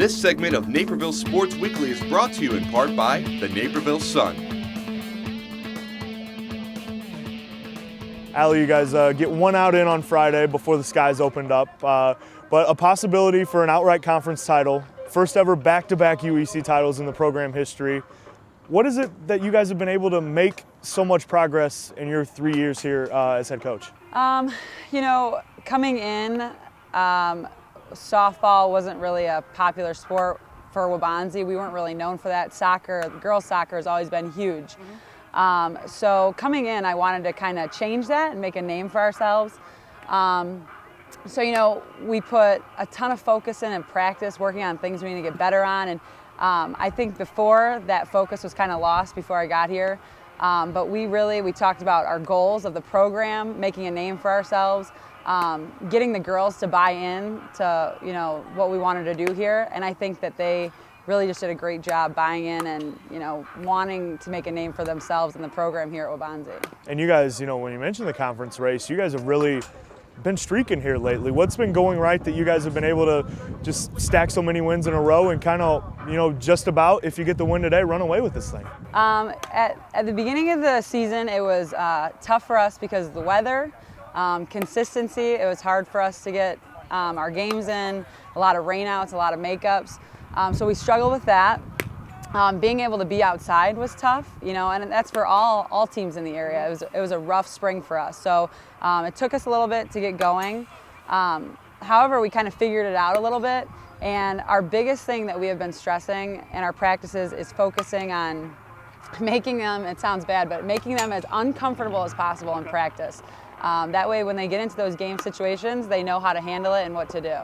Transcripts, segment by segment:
This segment of Naperville Sports Weekly is brought to you in part by the Naperville Sun. Aly, you guys get one out in on Friday before the skies opened up, but a possibility for an outright conference title, first ever back-to-back UEC titles in the program history. What is it that you guys have been able to make so much progress in your 3 years here as head coach? Coming in, softball wasn't really a popular sport for Waubonsie. We weren't really known for that. Soccer, girls soccer has always been huge. So coming in, I wanted to kind of change that and make a name for ourselves. We put a ton of focus in and practice, working on things we need to get better on. And I think before, that focus was kind of lost before I got here. But we talked about our goals of the program, making a name for ourselves, getting the girls to buy in to, what we wanted to do here. And I think that they really just did a great job buying in and, wanting to make a name for themselves in the program here at Waubonsie. And you guys, when you mentioned the conference race, you guys have really been streaking here lately. What's been going right that you guys have been able to just stack so many wins in a row and kind of, just about, if you get the win today, run away with this thing? At the beginning of the season, it was tough for us because of the weather, consistency. It was hard for us to get our games in, a lot of rainouts, a lot of makeups. So we struggled with that. Being able to be outside was tough, and that's for all teams in the area. It was a rough spring for us. So it took us a little bit to get going. However, we kind of figured it out a little bit. And our biggest thing that we have been stressing in our practices is focusing on making them, it sounds bad, but making them as uncomfortable as possible in practice. That way, when they get into those game situations, they know how to handle it and what to do.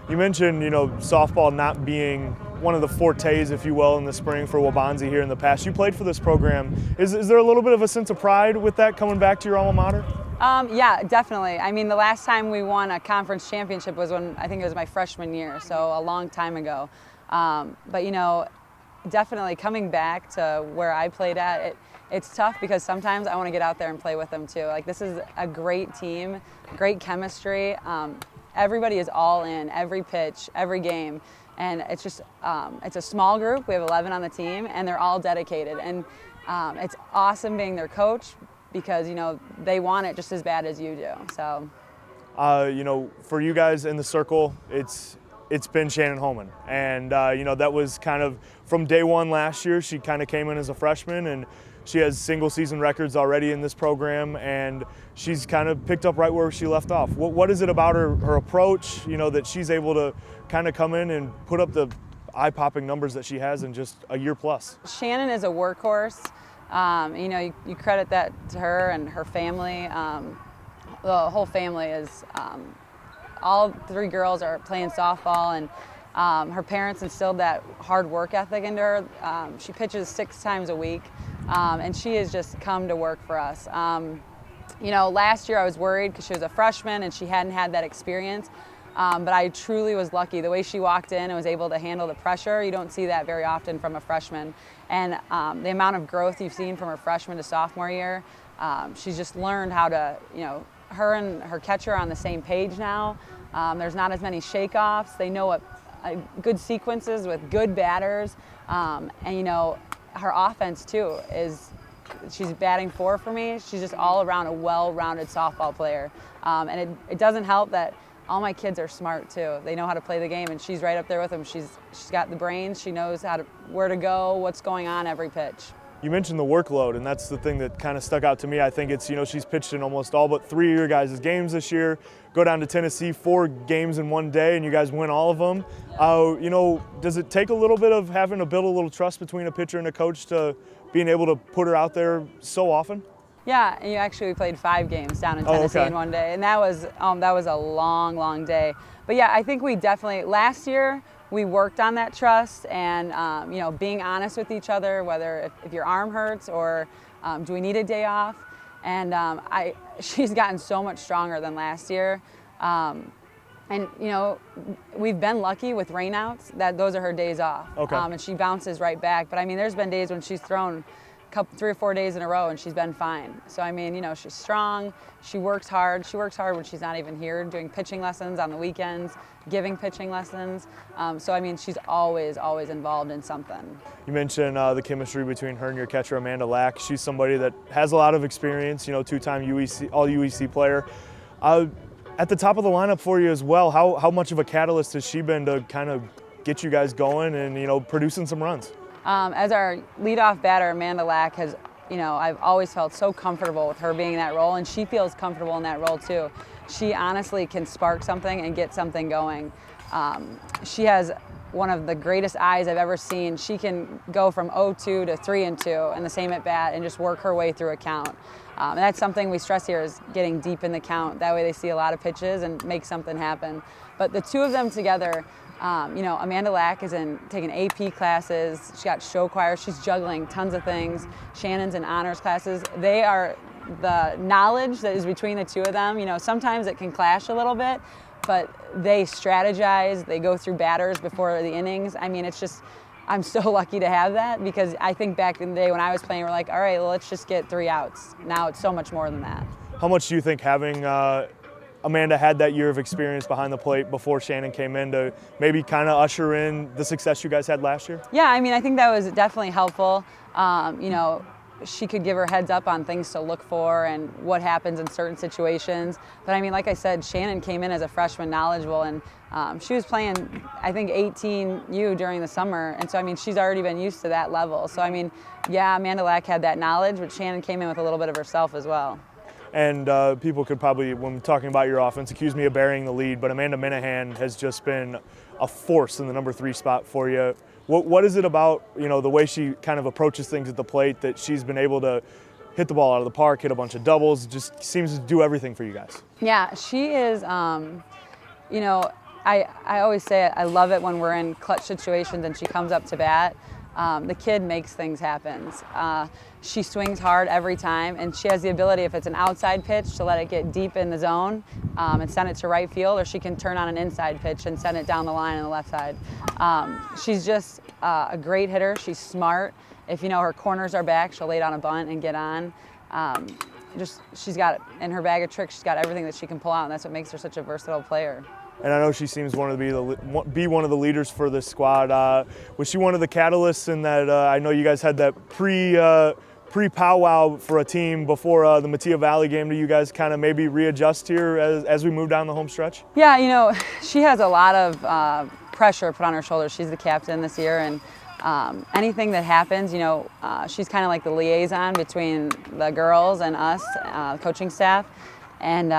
You mentioned, softball not being one of the fortes, if you will, in the spring for Waubonsie here in the past. You played for this program. Is there a little bit of a sense of pride with that coming back to your alma mater? Yeah, definitely. I mean, the last time we won a conference championship was when I think it was my freshman year, so a long time ago. But definitely coming back to where I played at, it's tough because sometimes I want to get out there and play with them too. Like, this is a great team, great chemistry. Everybody is all in, every pitch, every game. And it's just, it's a small group. We have 11 on the team, and they're all dedicated. And it's awesome being their coach because, they want it just as bad as you do. So, for you guys in the circle, it's been Shannon Holman. And, that was kind of from day one last year. She kind of came in as a freshman, and she has single season records already in this program, and she's kind of picked up right where she left off. What is it about her approach, that she's able to kind of come in and put up the eye-popping numbers that she has in just a year plus? Shannon is a workhorse. You credit that to her and her family. The whole family is, all three girls are playing softball, and her parents instilled that hard work ethic into her. She pitches 6 times a week. And she has just come to work for us. Last year I was worried because she was a freshman and she hadn't had that experience. But I truly was lucky. The way she walked in and was able to handle the pressure, you don't see that very often from a freshman. And the amount of growth you've seen from her freshman to sophomore year, she's just learned how to, her and her catcher are on the same page now. There's not as many shake-offs. They know what good sequences with good batters. Her offense too she's batting 4 for me. She's just all around a well-rounded softball player. And it doesn't help that all my kids are smart too. They know how to play the game, and she's right up there with them. She's got the brains. She knows where to go, what's going on every pitch. You mentioned the workload, and that's the thing that kind of stuck out to me. I think it's, she's pitched in almost all but 3 of your guys' games this year. Go down to Tennessee, 4 games in one day, and you guys win all of them. Does it take a little bit of having to build a little trust between a pitcher and a coach to being able to put her out there so often? Yeah, and we played 5 games down in Tennessee in one day, and that was a long, long day. But yeah, I think we definitely, last year, we worked on that trust and, being honest with each other, whether if your arm hurts or do we need a day off. And she's gotten so much stronger than last year. And, we've been lucky with rainouts that those are her days off. Okay. And she bounces right back. But, there's been days when she's thrown 3 or 4 days in a row, and she's been fine. So I mean, she's strong. She works hard. She works hard when she's not even here, doing pitching lessons on the weekends, giving pitching lessons. So I mean, she's always involved in something. You mentioned the chemistry between her and your catcher Amanda Lack. She's somebody that has a lot of experience. Two-time UEC, all UEC player. At the top of the lineup for you as well, how much of a catalyst has she been to kind of get you guys going and producing some runs? As our leadoff batter, Amanda Lack has, I've always felt so comfortable with her being in that role, and she feels comfortable in that role too. She honestly can spark something and get something going. She has one of the greatest eyes I've ever seen. She can go from 0-2 to 3-2 in the same at bat and just work her way through a count. And that's something we stress here, is getting deep in the count. That way they see a lot of pitches and make something happen. But the two of them together, Amanda Lack is taking AP classes. She got show choir. She's juggling tons of things. Shannon's in honors classes. They are, the knowledge that is between the two of them, sometimes it can clash a little bit, but they strategize. They go through batters before the innings. I mean, it's just, I'm so lucky to have that, because I think back in the day when I was playing, we're like, all right, well, let's just get 3 outs. Now it's so much more than that. How much do you think having Amanda had that year of experience behind the plate before Shannon came in to maybe kind of usher in the success you guys had last year? Yeah, I mean, I think that was definitely helpful. She could give her heads up on things to look for and what happens in certain situations. But I mean, like I said, Shannon came in as a freshman knowledgeable, and she was playing, I think, 18U during the summer. And so, I mean, she's already been used to that level. So, I mean, yeah, Amanda Lack had that knowledge, but Shannon came in with a little bit of herself as well. And people could probably, when talking about your offense, accuse me of burying the lead, but Amanda Minahan has just been a force in the number 3 spot for you. What is it about, the way she kind of approaches things at the plate that she's been able to hit the ball out of the park, hit a bunch of doubles, just seems to do everything for you guys? Yeah, she is, I always say it, I love it when we're in clutch situations and she comes up to bat. The kid makes things happen. She swings hard every time, and she has the ability, if it's an outside pitch, to let it get deep in the zone and send it to right field, or she can turn on an inside pitch and send it down the line on the left side. She's just a great hitter. She's smart. If her corners are back, she'll lay down a bunt and get on. She's got, in her bag of tricks, she's got everything that she can pull out, and that's what makes her such a versatile player. And I know she seems to be one of the leaders for this squad. Was she one of the catalysts in that? I know you guys had that pre-powwow for a team before the Mattia Valley game. Do you guys kind of maybe readjust here as we move down the home stretch? Yeah, she has a lot of pressure put on her shoulders. She's the captain this year, and anything that happens, she's kind of like the liaison between the girls and us, coaching staff. And,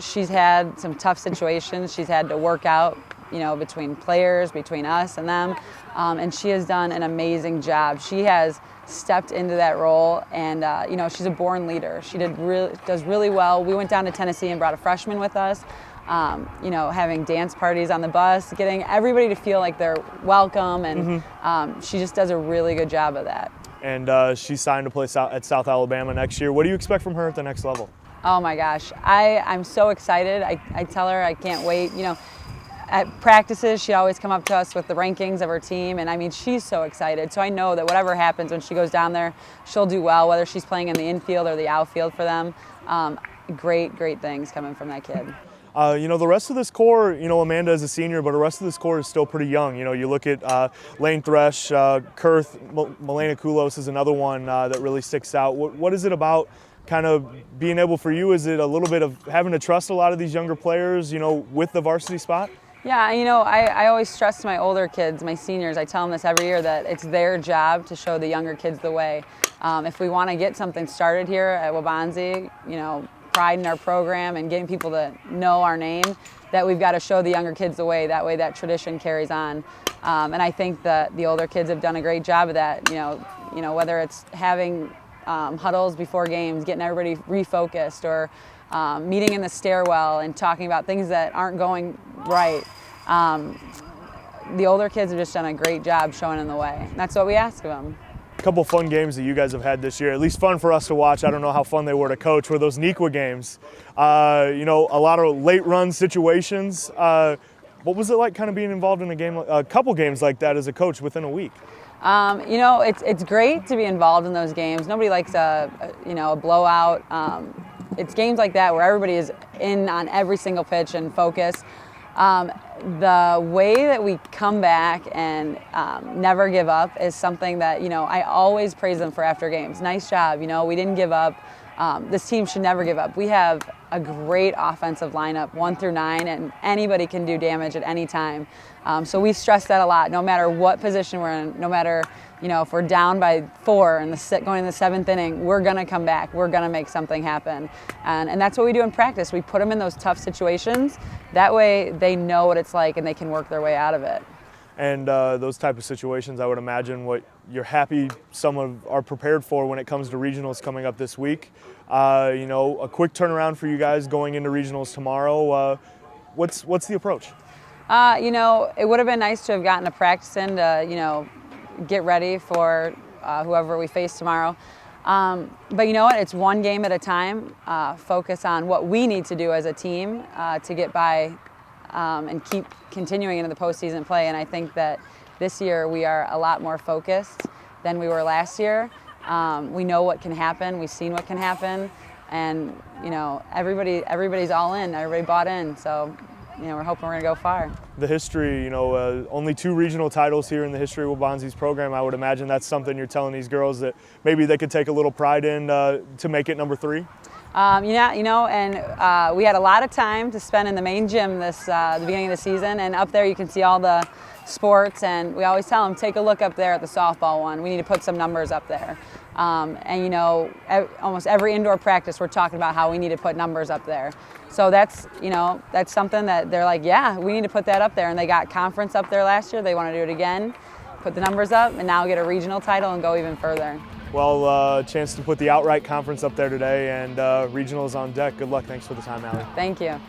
she's had some tough situations. She's had to work out, between players, between us and them. And she has done an amazing job. She has stepped into that role, and, she's a born leader. She does really well. We went down to Tennessee and brought a freshman with us, having dance parties on the bus, getting everybody to feel like they're welcome. And she just does a really good job of that. And she's signed to play at South Alabama next year. What do you expect from her at the next level? Oh my gosh, I'm so excited. I tell her I can't wait. At practices, she always come up to us with the rankings of her team, and I mean, she's so excited. So I know that whatever happens when she goes down there, she'll do well, whether she's playing in the infield or the outfield for them. Great things coming from that kid. The rest of this core, Amanda is a senior, but the rest of this core is still pretty young. You look at Lane Thresh, Kurth, Milena Kulos is another one that really sticks out. What is it about kind of being able for you? Is it a little bit of having to trust a lot of these younger players, with the varsity spot? Yeah, I always stress to my older kids, my seniors, I tell them this every year, that it's their job to show the younger kids the way. If we want to get something started here at Waubonsie, pride in our program and getting people to know our name, that we've got to show the younger kids the way. That way that tradition carries on. And I think that the older kids have done a great job of that, whether it's having huddles before games, getting everybody refocused, or meeting in the stairwell and talking about things that aren't going right. The older kids have just done a great job showing them the way. And that's what we ask of them. A couple fun games that you guys have had this year, at least fun for us to watch. I don't know how fun they were to coach, were those Nequa games. A lot of late run situations. What was it like kind of being involved in a couple games like that as a coach within a week? You know, it's great to be involved in those games. Nobody likes a blowout. It's games like that where everybody is in on every single pitch and focus. The way that we come back and never give up is something that, you know, I always praise them for after games. Nice job, you know, we didn't give up. This team should never give up. We have a great offensive lineup, 1 through 9, and anybody can do damage at any time. So we stress that a lot, no matter what position we're in, no matter, you know, if we're down by 4 and going in the 7th inning, we're going to come back. We're going to make something happen. And that's what we do in practice. We put them in those tough situations. That way they know what it's like and they can work their way out of it. And those type of situations, I would imagine what you're happy some are prepared for when it comes to regionals coming up this week. You know, a quick turnaround for you guys going into regionals tomorrow. What's the approach? You know, it would have been nice to have gotten a practice in to, you know, get ready for whoever we face tomorrow. But you know what? It's one game at a time. Focus on what we need to do as a team to get by and keep continuing into the postseason play. And I think that this year we are a lot more focused than we were last year. We know what can happen. We've seen what can happen. And, you know, everybody's all in. Everybody bought in. So, you know, we're hoping we're going to go far. The history, you know, only 2 regional titles here in the history of Waubonsie's program. I would imagine that's something you're telling these girls that maybe they could take a little pride in to make it number 3. Yeah, you know, and we had a lot of time to spend in the main gym the beginning of the season, and up there you can see all the sports, and we always tell them, take a look up there at the softball one. We need to put some numbers up there. And you know, almost every indoor practice we're talking about how we need to put numbers up there. So that's, you know, that's something that they're like, yeah, we need to put that up there. And they got conference up there last year. They want to do it again, put the numbers up, and now get a regional title and go even further. Well, chance to put the outright conference up there today, and regionals on deck. Good luck. Thanks for the time, Aly. Thank you.